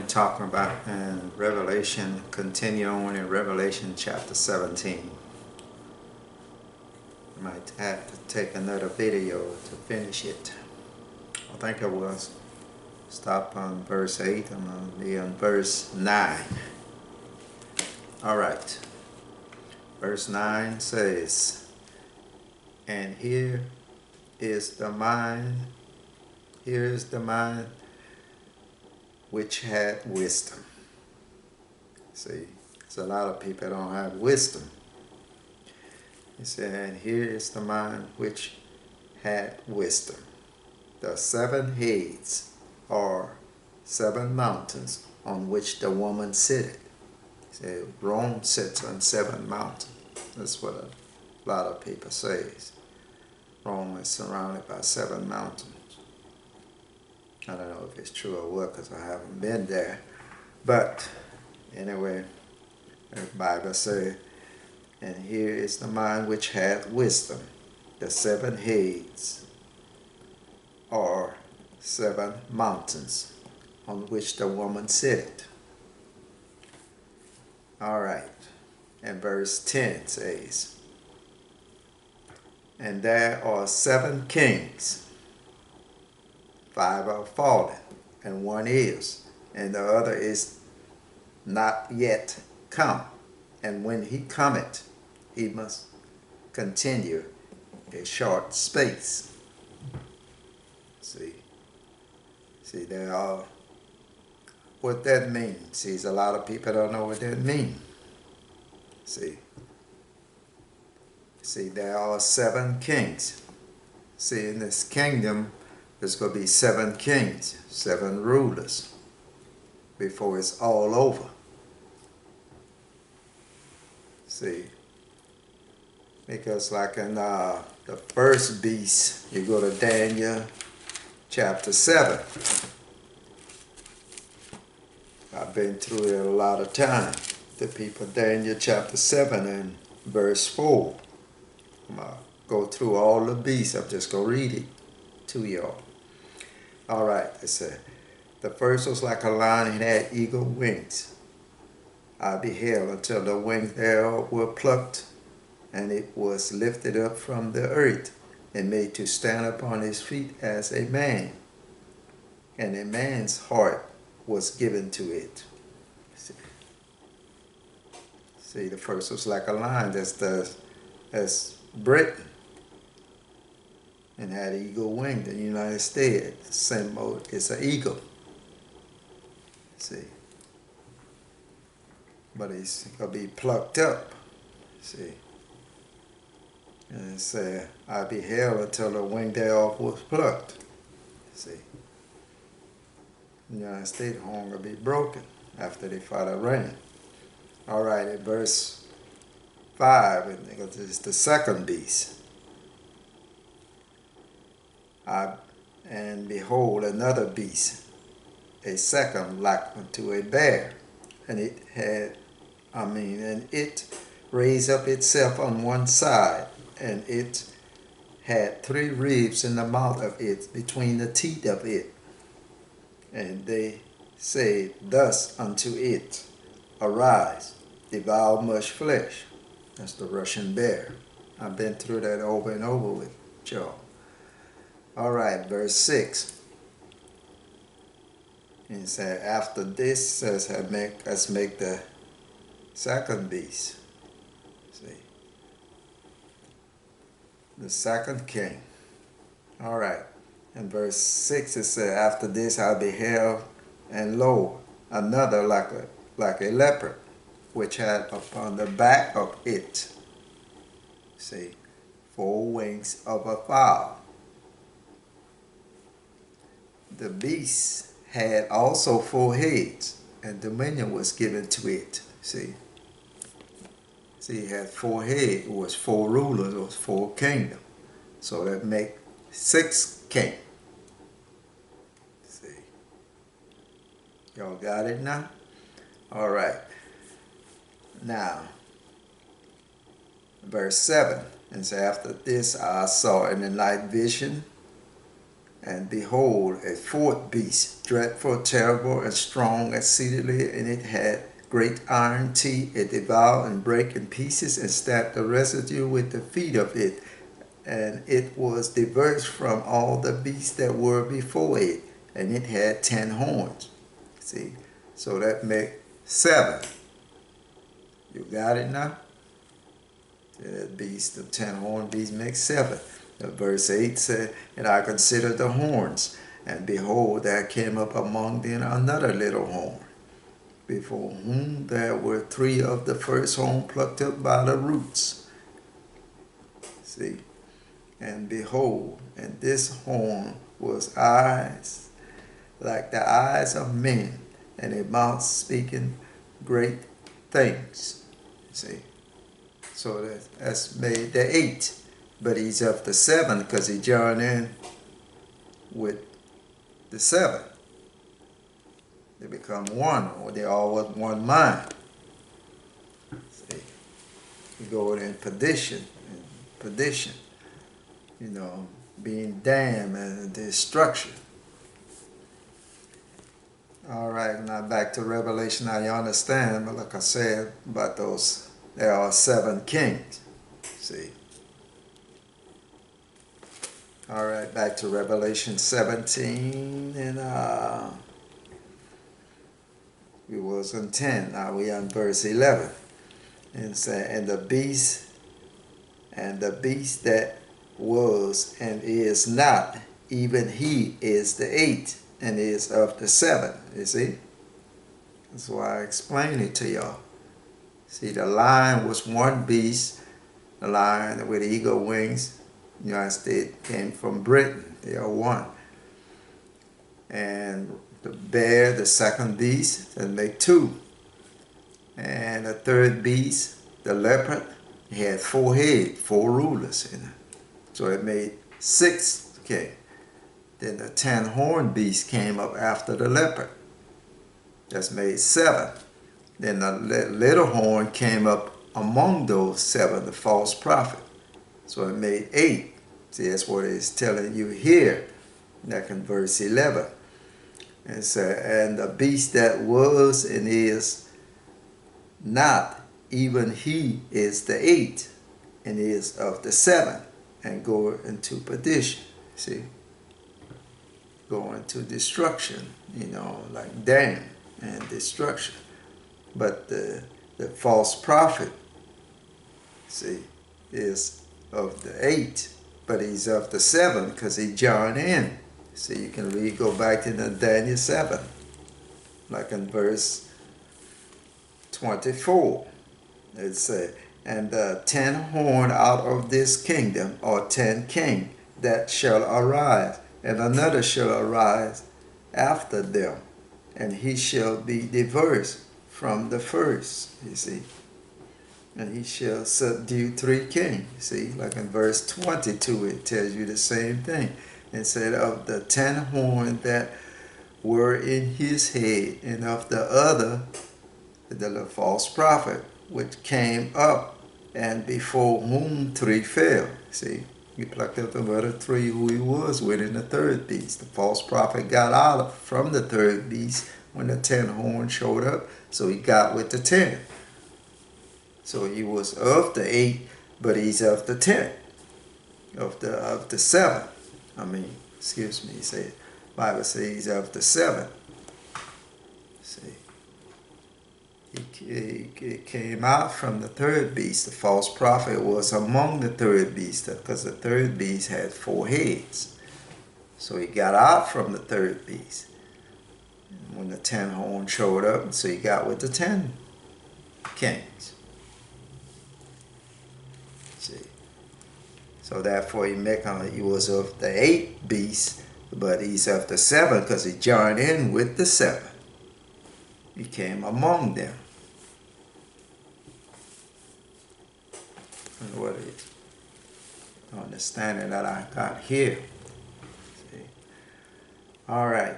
talking about in Revelation, continue on in Revelation chapter 17. I might have to take another video to finish it. I think I was stop on verse 8. I'm going to be on verse 9. Alright. Verse 9 says, and here is the mind which had wisdom. See, there's a lot of people that don't have wisdom. He said, and here is the mind which had wisdom. The 7 heads are 7 mountains on which the woman sitteth. He said, Rome sits on 7 mountains. That's what a lot of people say. Rome is surrounded by 7 mountains. I don't know if it's true or what, because I haven't been there. But anyway, the Bible says, and here is the mind which hath wisdom. The 7 heads are 7 mountains on which the woman sitteth. All right. And verse 10 says, and there are 7 kings. 5 are fallen, and 1 is, and the other is not yet come. And when he cometh, he must continue a short space. See, there are what that means. See, a lot of people don't know what that means. See, there are 7 kings. See, in this kingdom, there's going to be 7 kings, 7 rulers, before it's all over. See, because like in the first beast, you go to Daniel chapter 7. I've been through it a lot of time. The people, Daniel chapter 7 and verse 4. I'm going to go through all the beasts. I'm just going to read it to y'all. All right, it said, the first was like a lion and had eagle wings. I beheld until the wings thereof were plucked, and it was lifted up from the earth, and made to stand upon his feet as a man. And a man's heart was given to it. See, the first was like a lion, that's Britain, and had eagle wing. The United States, the symbol is an eagle. See, but it's gonna be plucked up. See, and it said, I beheld until the wing thereof was plucked. See, the United States horn gonna be broken after they fight a rain. All right, in verse 5, and it's the second beast. And behold, another beast, a second like unto a bear, and it raised up itself on one side, and it had 3 ribs in the mouth of it, between the teeth of it. And they say thus unto it, arise, devour much flesh. That's the Russian bear. I've been through that over and over with y'all. All right, verse 6. And it said, after this says, let's make the second beast. See, the second king. All right. In verse 6 it said, after this I beheld, and lo, another like a leopard, which had upon the back of it, see, 4 wings of a fowl. The beast had also 4 heads, and dominion was given to it. See, it had 4 heads. It was 4 rulers. It was 4 kingdoms. So that make 6 kings. See, y'all got it now? All right. Now, verse 7. And so after this I saw in the night vision, And behold, a fourth beast, dreadful, terrible, and strong exceedingly, and it had great iron teeth. It devoured and brake in pieces, and stabbed the residue with the feet of it. And it was diverse from all the beasts that were before it, and it had 10 horns. See, so that make 7. You got it now? That beast, the 10-horn beast, makes 7. Verse 8 said, and I considered the horns, and behold, there came up among them another little horn, before whom there were 3 of the first horn plucked up by the roots. See, and behold, and this horn was eyes like the eyes of men, and a mouth speaking great things. See, so that's made the 8. But he's of the 7 because he joined in with the 7. They become one, or they all was one mind. See, you go in perdition, you know, being damned and destruction. All right, now back to Revelation. Now you understand, but like I said about those, there are 7 kings. See. All right, back to Revelation 17, and we was in 10. Now we on verse 11, and say, and the beast that was and is not, even he is the 8, and is of the 7. You see, that's why I explained it to y'all. See, the lion was one beast, the lion with eagle wings. United States came from Britain. They are one. And the bear, the second beast, that make 2. And the third beast, the leopard, he had 4 heads, 4 rulers in it. So it made 6. Okay. Then the 10-horned beast came up after the leopard. That's made 7. Then the little horn came up among those 7, the false prophet. So it made 8. See, that's what it's telling you here, back in verse 11. And so, and the beast that was and is not, even he is the 8, and is of the 7, and go into perdition. See, go into destruction, you know, like damn and destruction. But the false prophet, see, is of the 8, but he's of the 7 because he joined in. See, you can read, go back to Daniel 7, like in verse 24. It says, and the 10 horn out of this kingdom, or 10 king, that shall arise, and another shall arise after them, and he shall be diverse from the first, you see. And he shall subdue 3 kings. See, like in verse 22, it tells you the same thing. It said, of the 10 horns that were in his head, and of the other, the false prophet, which came up, and before whom 3 fell. See, he plucked up the other 3 who he was with in the third beast. The false prophet got out from the third beast when the 10 horns showed up, so he got with the 10. So he was of the 8, but he's of the 10, of the 7. I mean, excuse me, he said, Bible says he's of the 7. See, he came out from the third beast. The false prophet was among the third beast, because the third beast had 4 heads. So he got out from the third beast when the 10 horns showed up, so he got with the 10 kings. See, so therefore he was of the 8 beasts, but he's of the 7 because he joined in with the 7. He came among them. And what is understanding that I got here. See? All right.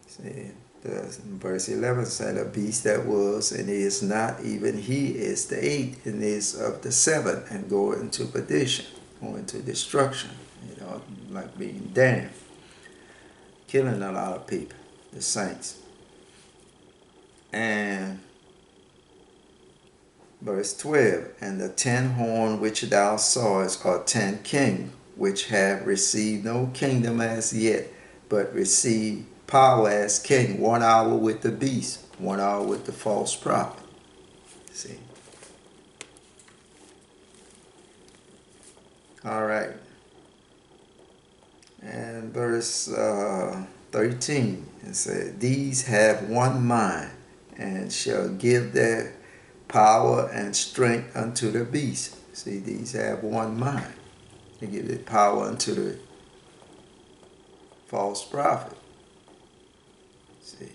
See, verse 11 said, a beast that was and is not, even he is the 8 and is of the 7, and go into perdition, go into destruction, you know, like being damned. killing a lot of people, the saints. And verse 12, and the 10 horn which thou sawest are 10 kings, which have received no kingdom as yet, but receive power as king, 1 hour with the beast, 1 hour with the false prophet. See? All right. And verse 13, it said, these have one mind, and shall give their power and strength unto the beast. See, these have one mind. They give their power unto the false prophet. See,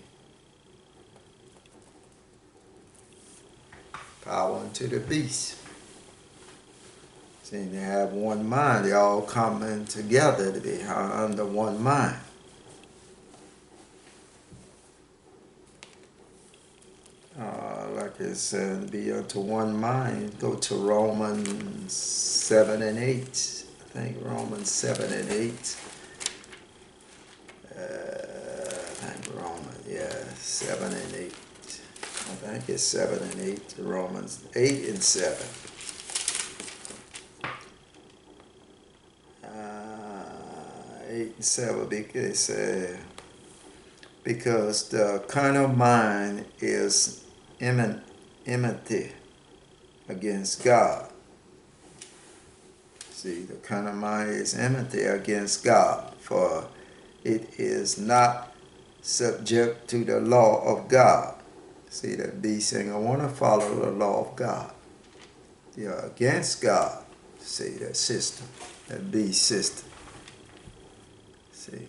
power unto the beast. See, they have one mind. They all coming together to be under one mind. Like it said, be unto one mind. Go to Romans 7 and 8. I think Romans 7 and 8. I think Romans, 7 and 8. I think it's 7 and 8. Romans 8 and 7. 8 and 7, because the carnal mind is enmity against God. See, the carnal mind is enmity against God, for it is not subject to the law of God. See, that beast saying, I want to follow the law of God. You're against God. See, that system, that beast system. See,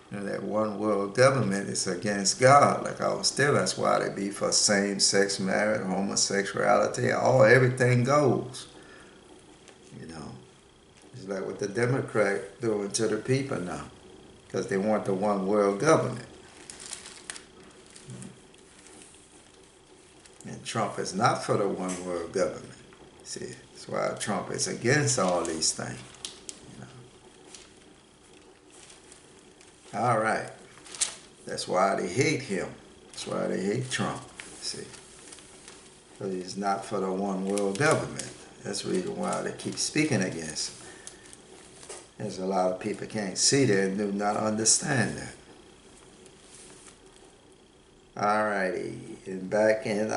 you know, that one world government is against God. Like I was still, that's why they be for same-sex marriage, homosexuality, everything goes. You know, it's like what the Democrat doing to the people now, because they want the one world government. And Trump is not for the one world government. See, that's why Trump is against all these things. All right. That's why they hate him. That's why they hate Trump. See, because he's not for the one world government. That's the reason why they keep speaking against him. There's a lot of people can't see that and do not understand that. All righty. And back in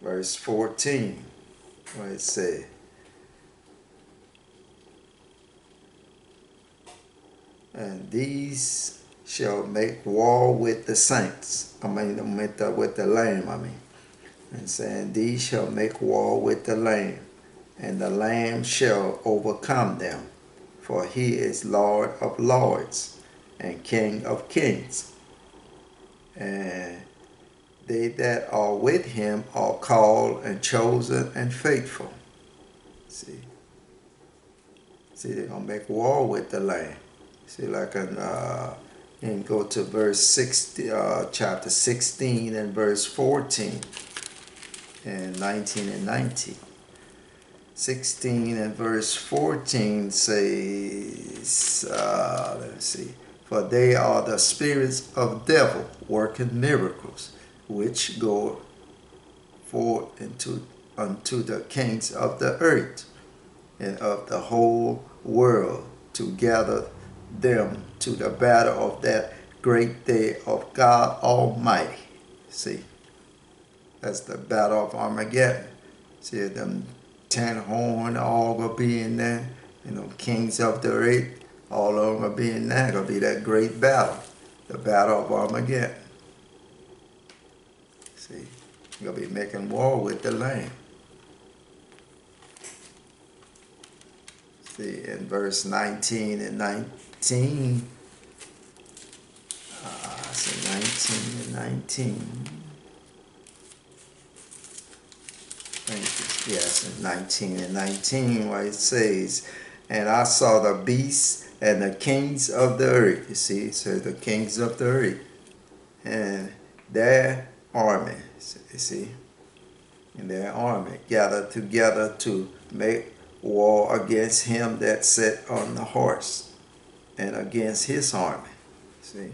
verse 14, what it say? And these shall make war with the saints. With the Lamb, And saying, these shall make war with the Lamb, and the Lamb shall overcome them. For he is Lord of lords, and King of kings. And they that are with him are called and chosen and faithful. See, they're going to make war with the Lamb. See, like and go to verse 60, chapter 16 and verse 14 and 19 and 19. 16 and verse 14 says, let's see, for they are the spirits of devil working miracles, which go forth unto the kings of the earth and of the whole world to gather them to the battle of that great day of God Almighty. See, that's the battle of Armageddon. See, them 10 horn all gonna be in there. You know, kings of the earth, all of them gonna be in there. Gonna be that great battle, the battle of Armageddon. See, you're gonna be making war with the Lamb. See, in verse 19 and 19, 19 and 19. Yes, in 19 and 19, where it says, and I saw the beasts and the kings of the earth. You see, it says the kings of the earth. And their army, you see, and their army gathered together to make war against him that sat on the horse, and against his army. See?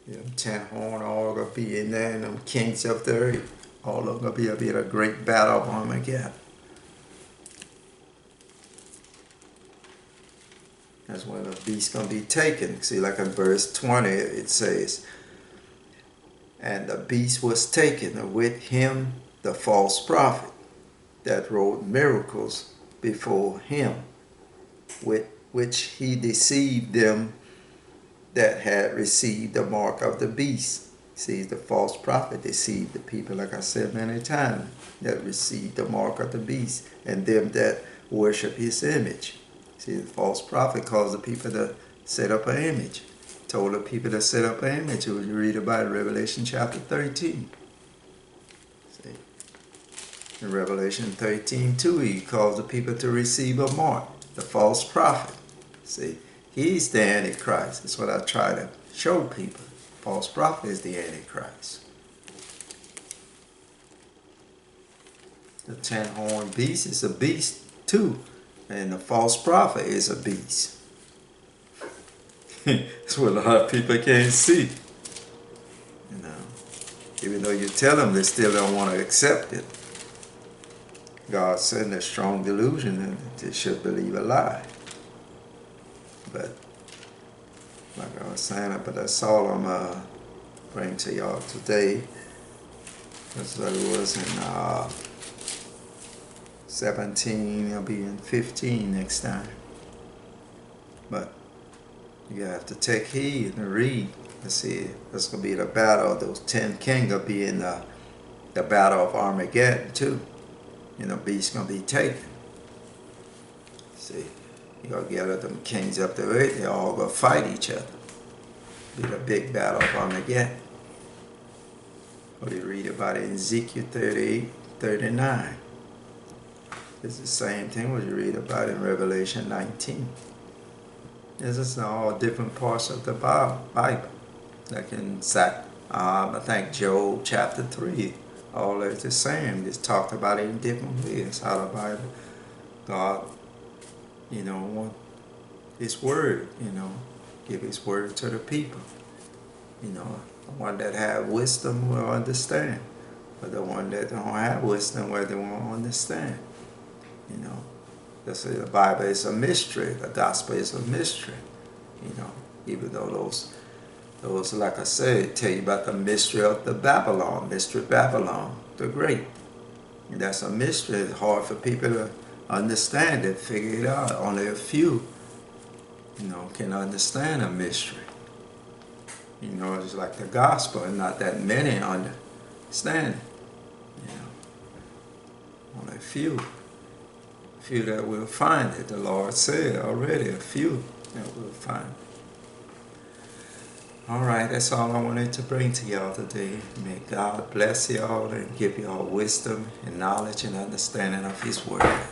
Them 10 horn all gonna be in there, and them kings of the earth, all of them gonna be a great battle of Armageddon. That's when the beast gonna be taken. See, like in verse 20 it says, and the beast was taken, and with him the false prophet that wrought miracles before him, with which he deceived them that had received the mark of the beast. See, the false prophet deceived the people, like I said many times, that received the mark of the beast, and them that worship his image. See, the false prophet caused the people to set up an image. Told the people to set up an image. You read about it in Revelation chapter 13. See, in Revelation 13:2, he caused the people to receive a mark, the false prophet. See, he's the Antichrist. That's what I try to show people. False prophet is the Antichrist. The 10-horned beast is a beast too. And the false prophet is a beast. That's what a lot of people can't see. You know, even though you tell them, they still don't want to accept it. God sent a strong delusion, and they should believe a lie. But like I was saying, but that's all I'm bringing to y'all today. That's what it was in 17, it'll be in 15 next time. But you have to take heed and read. Let's see, that's going to be the battle of those 10 kings. Will be in the battle of Armageddon too. You know, beast's going to be taken. See, you're going to get them kings up the earth, they're all going to fight each other. Be the big battle of Armageddon. What do you read about it in Ezekiel 38:39? It's the same thing what you read about in Revelation 19. This is all different parts of the Bible. Like in I think Job chapter 3. All is the same. It's talked about it in different ways. How the Bible, God, you know, want His word, you know, give His word to the people. You know, the one that have wisdom will understand. But the one that don't have wisdom, well, they won't understand. You know, that's why the Bible is a mystery. The gospel is a mystery. You know, even though those, like I said, tell you about the mystery of the Babylon, mystery of Babylon, the Great. And that's a mystery. It's hard for people to understand it, figure it out. Only a few, you know, can understand a mystery. You know, it's like the gospel, and not that many understand it. You know, only a few. Few that will find it. The Lord said already, a few that will find it. All right, that's all I wanted to bring to y'all today. May God bless y'all and give y'all wisdom and knowledge and understanding of His word.